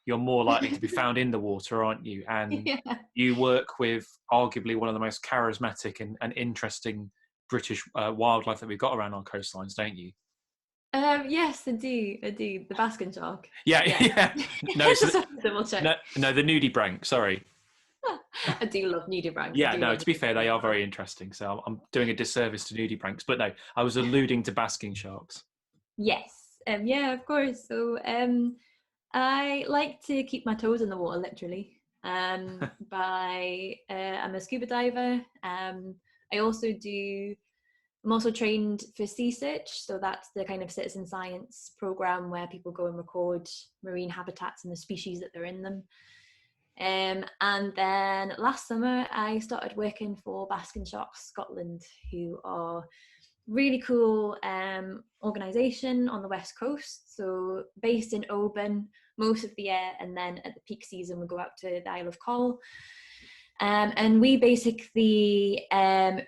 you're more likely to be found in the water, aren't you? And Yeah. you work with arguably one of the most charismatic and interesting British wildlife that we've got around our coastlines, don't you? Yes, I do. The basking shark. Yeah, Yeah. yeah. No, so Just have to double check. no, the nudibranch. Sorry. I do love nudibranchs. I Yeah, do no. love To be fair, they nudibranchs. are very interesting. So I'm doing a disservice to nudibranchs, but no, I was alluding to basking sharks. Yes. Yeah, of course. So I like to keep my toes in the water, literally. I'm a scuba diver. I also do. I'm also trained for Sea Search, so that's the kind of citizen science program where people go and record marine habitats and the species that they're in them. And then last summer, I started working for Basking Sharks Scotland, who are really cool organisation on the west coast. So based in Oban most of the year, and then at the peak season we go out to the Isle of Coll. And we basically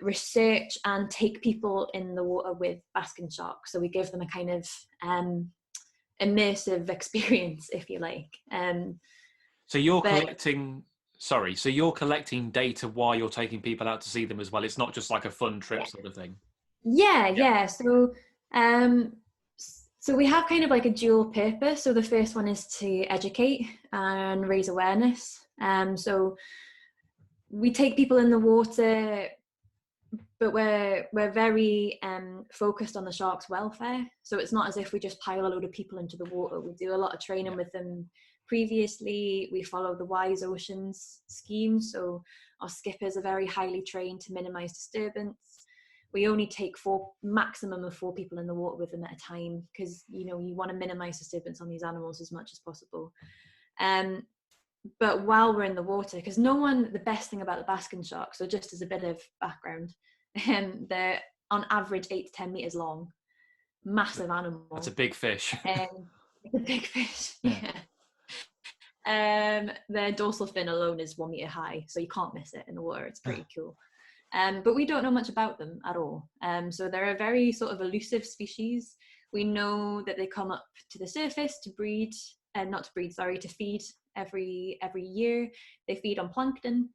research and take people in the water with basking sharks. So we give them a kind of immersive experience, if you like. So you're But collecting. Sorry, so you're collecting data while you're taking people out to see them as well. It's not just like a fun trip yeah, sort of thing. yeah. Um, so we have kind of like a dual purpose. So the first one is to educate and raise awareness. So we take people in the water, but we're very focused on the sharks' welfare. So it's not as if we just pile a load of people into the water. We do a lot of training with them previously. We follow the Wise Oceans scheme, so our skippers are very highly trained to minimise disturbance. We only take maximum of 4 people in the water with them at a time, because you want to minimise disturbance on these animals as much as possible. But while we're in the water, because the best thing about the basking sharks, so just as a bit of background, they're on average 8 to 10 meters long, massive animal. That's a big fish. It's a big fish. Yeah. Their dorsal fin alone is 1 meter high, so you can't miss it in the water. It's pretty cool. But we don't know much about them at all. So they're a very sort of elusive species. We know that they come up to the surface to breed, to feed every year. They feed on plankton.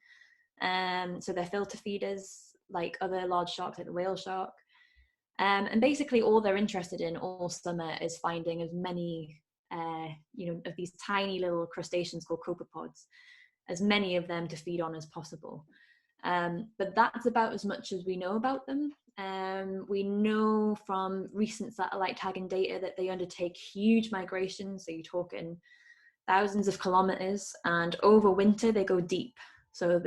So they're filter feeders like other large sharks, like the whale shark. And basically all they're interested in all summer is finding as many of these tiny little crustaceans called copepods, as many of them to feed on as possible. But that's about as much as we know about them. We know from recent satellite tagging data that they undertake huge migrations, so you're talking thousands of kilometers, and over winter they go deep. So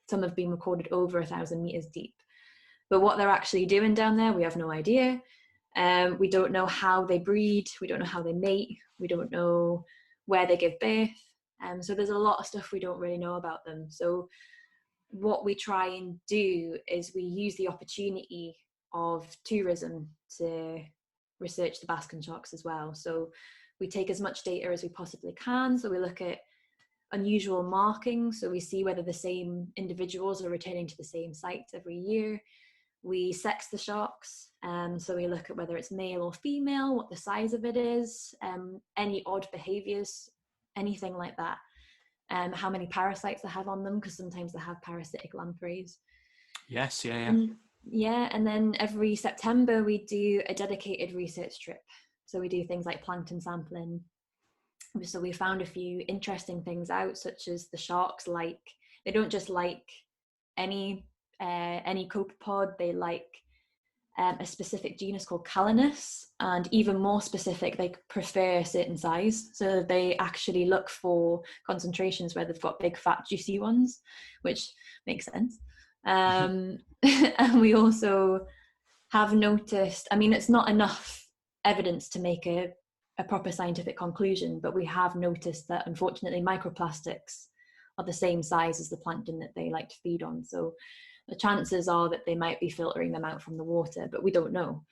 some have been recorded over 1,000 meters deep. But what they're actually doing down there, we have no idea. We don't know how they breed, we don't know how they mate, we don't know where they give birth. So there's a lot of stuff we don't really know about them. So what we try and do is we use the opportunity of tourism to research the basking sharks as well. So we take as much data as we possibly can. So we look at unusual markings, so we see whether the same individuals are returning to the same sites every year. We sex the sharks, so we look at whether it's male or female, what the size of it is, any odd behaviors, anything like that. How many parasites they have on them, because sometimes they have parasitic lampreys. Yes, yeah. And then every September we do a dedicated research trip. So we do things like plankton sampling. So we found a few interesting things out, such as the sharks they don't just like any copepod, they like a specific genus called Calanus, and even more specific, they prefer a certain size. So they actually look for concentrations where they've got big, fat, juicy ones, which makes sense. And we also have noticed, it's not enough evidence to make a proper scientific conclusion, but we have noticed that unfortunately microplastics are the same size as the plankton that they like to feed on. So the chances are that they might be filtering them out from the water, but we don't know.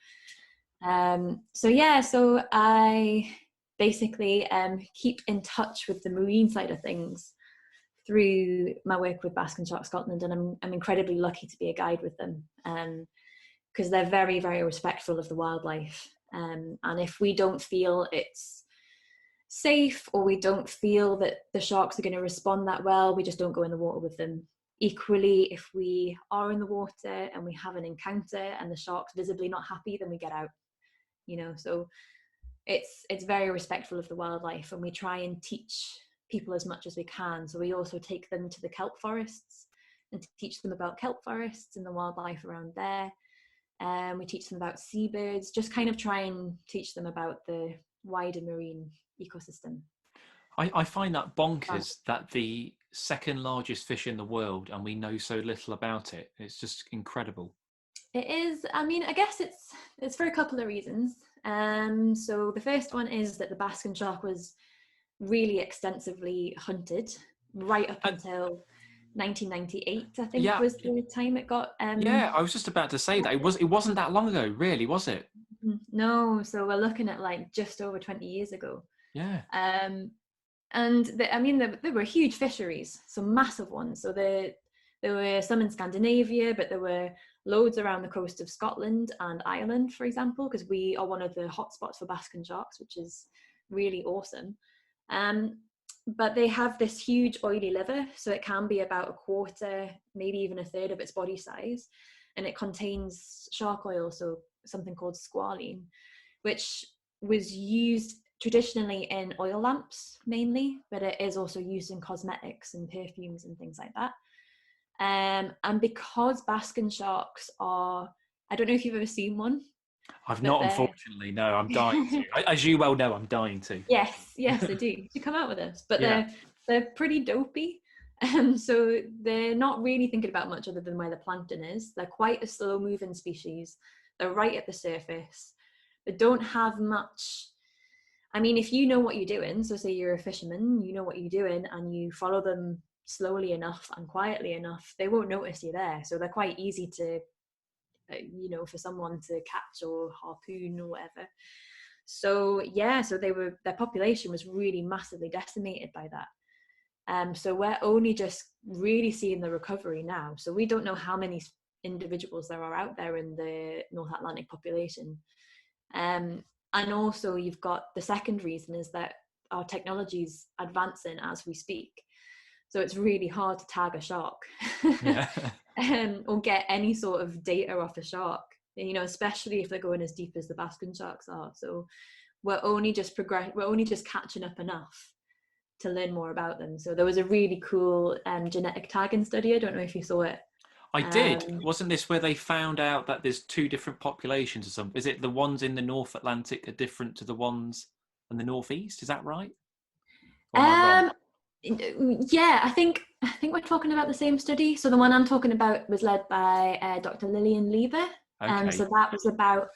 So I basically keep in touch with the marine side of things through my work with Basking Shark Scotland, and I'm incredibly lucky to be a guide with them, because they're very, very respectful of the wildlife. And if we don't feel it's safe, or we don't feel that the sharks are going to respond that well, we just don't go in the water with them. Equally, if we are in the water and we have an encounter and the shark's visibly not happy, then we get out, so it's very respectful of the wildlife, and we try and teach people as much as we can. So we also take them to the kelp forests and teach them about kelp forests and the wildlife around there. We teach them about seabirds, just kind of try and teach them about the wider marine ecosystem. I find that bonkers that the second largest fish in the world, and we know so little about it. It's just incredible. It is. I mean, I guess it's for a couple of reasons. So the first one is that the Basking shark was really extensively hunted right up until 1998, I think, was the time it got. Yeah, I was just about to say that it wasn't that long ago, really, was it? No, so we're looking at like just over 20 years ago. Yeah. And there were huge fisheries, some massive ones. So there were some in Scandinavia, but there were loads around the coast of Scotland and Ireland, for example, because we are one of the hotspots for Basking sharks, which is really awesome. But they have this huge oily liver, so it can be about a quarter, maybe even a third of its body size, and it contains shark oil, so something called squalene, which was used traditionally in oil lamps mainly, but it is also used in cosmetics and perfumes and things like that. And because Basking sharks are, I don't know if you've ever seen one. I've not, unfortunately. No, I'm dying to. As you well know, I'm dying to. Yes, they do. You come out with this, but yeah. they're pretty dopey. So they're not really thinking about much other than where the plankton is. They're quite a slow-moving species. They're right at the surface. They don't have much. I mean, if you know what you're doing, so say you're a fisherman, you know what you're doing, and you follow them slowly enough and quietly enough, they won't notice you're there. So they're quite easy to, for someone to catch or harpoon or whatever. So their population was really massively decimated by that. So we're only just really seeing the recovery now. So we don't know how many individuals there are out there in the North Atlantic population. And also you've got the second reason is that our technology is advancing as we speak. So it's really hard to tag a shark or get any sort of data off a shark, especially if they're going as deep as the Basking sharks are. So we're only just catching up enough to learn more about them. So there was a really cool genetic tagging study. I don't know if you saw it. I did. Wasn't this where they found out that there's two different populations or something? Is it the ones in the North Atlantic are different to the ones in the Northeast? Is that right? Or am I wrong? Yeah, I think we're talking about the same study. So the one I'm talking about was led by Dr. Lillian Lever. Okay. So that was about,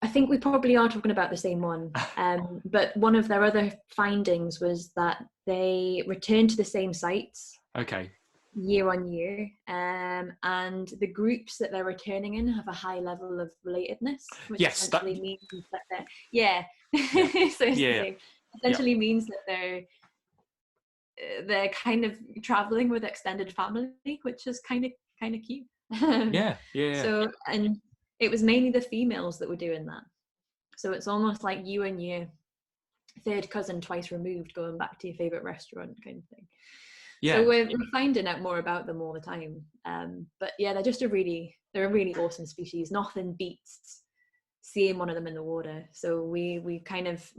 I think we probably are talking about the same one. But one of their other findings was that they returned to the same sites. Okay. Year on year, and the groups that they're returning in have a high level of relatedness, which essentially means that essentially means that they're kind of traveling with extended family, which is kind of cute. So, and it was mainly the females that were doing that. So it's almost like you and your third cousin twice removed going back to your favorite restaurant kind of thing. Yeah. So we're finding out more about them all the time. But yeah, they're a really awesome species. Nothing beats seeing one of them in the water. So we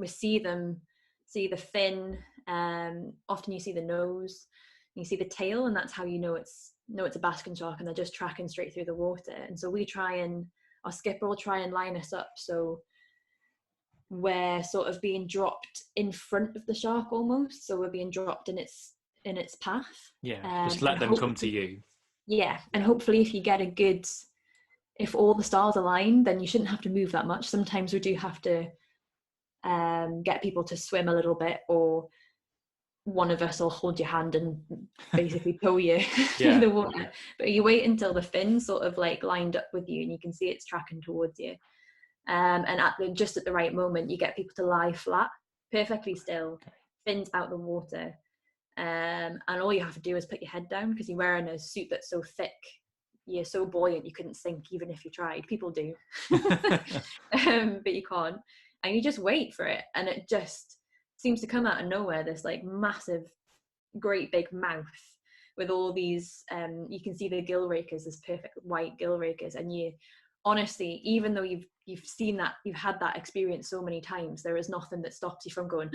see the fin. Often you see the nose, you see the tail, and that's how you know it's a Basking shark, and they're just tracking straight through the water. And so our skipper will try and line us up so we're sort of being dropped in front of the shark almost. So we're being dropped in its path. Yeah, just let them come to you. Yeah, and hopefully if all the stars align, then you shouldn't have to move that much. Sometimes we do have to get people to swim a little bit, or one of us will hold your hand and basically tow you through the water. But you wait until the fin sort of like lined up with you and you can see it's tracking towards you. And just at the right moment, you get people to lie flat, perfectly still, fins out the water. And all you have to do is put your head down, because you're wearing a suit that's so thick, you're so buoyant you couldn't sink even if you tried. People do, but you can't. and you just wait for it, and it just seems to come out of nowhere, this like massive, great big mouth with all these you can see the gill rakers, this perfect white gill rakers, and you honestly, even though you've seen that, you've had that experience so many times, there is nothing that stops you from going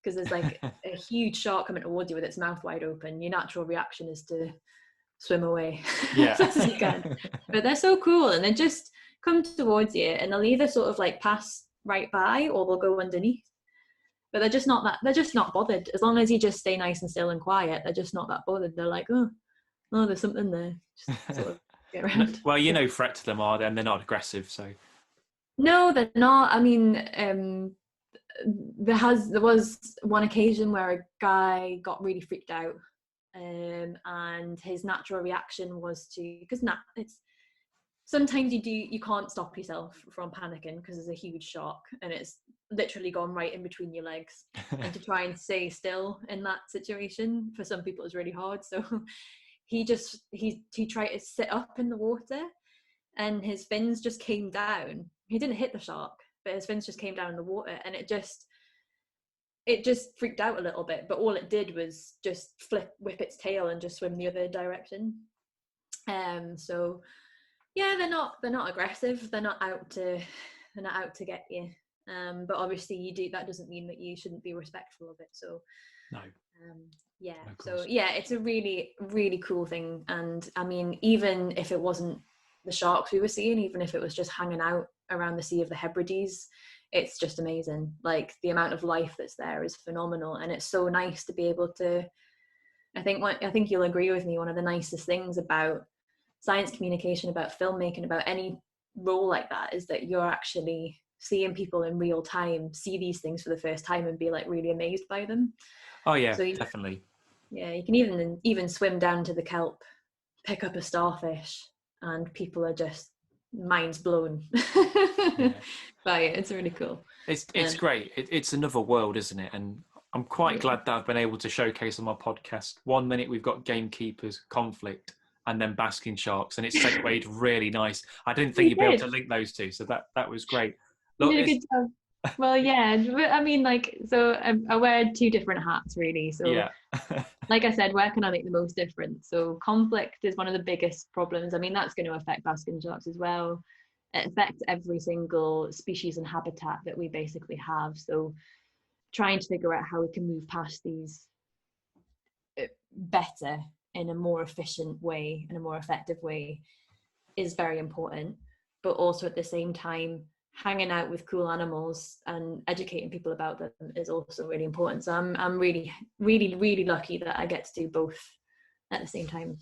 because there's like a huge shark coming towards you with its mouth wide open. Your natural reaction is to swim away as fast as you can. But they're so cool, and they just come towards you, and they'll either sort of like pass right by or they'll go underneath. But they're just not bothered. As long as you just stay nice and still and quiet, they're just not that bothered. They're like, oh, there's something there. Just sort of get around. Well, you know, threat to them are they, and they're not aggressive, so. No, they're not. I mean, there was one occasion where a guy got really freaked out, and his natural reaction was to, because it's sometimes you can't stop yourself from panicking because there's a huge shark and it's literally gone right in between your legs, and to try and stay still in that situation for some people is really hard. So he tried to sit up in the water, and his fins just came down. He didn't hit the shark, but his fins just came down in the water, and it just freaked out a little bit. But all it did was just whip its tail and just swim the other direction. So yeah, they're not aggressive. They're not out to get you. But obviously that doesn't mean that you shouldn't be respectful of it. So no. Yeah. So yeah, it's a really, really cool thing. And I mean, even if it wasn't the sharks we were seeing, even if it was just hanging out around the Sea of the Hebrides, it's just amazing. Like the amount of life that's there is phenomenal, and it's so nice to be able to. I think you'll agree with me. One of the nicest things about science communication, about filmmaking, about any role like that, is that you're actually seeing people in real time see these things for the first time and be like really amazed by them. Oh yeah, so definitely. Yeah, you can even swim down to the kelp, pick up a starfish, and people are just minds blown. Yeah. But yeah, it's really cool. It's great. It's another world, isn't it? And I'm quite glad that I've been able to showcase on my podcast. 1 minute we've got gamekeepers, conflict, and then basking sharks, and it's segued really nice. I didn't think you'd be able to link those two, so that was great. Look, you did a good job. Well, yeah, I mean, like, so I wear two different hats, really. So, yeah. Like I said, where can I make the most difference? So conflict is one of the biggest problems. I mean, that's going to affect basking sharks as well. It affects every single species and habitat that we basically have. So trying to figure out how we can move past these better in a more efficient way, in a more effective way, is very important. But also at the same time, hanging out with cool animals and educating people about them is also really important. So I'm really, really, really lucky that I get to do both at the same time.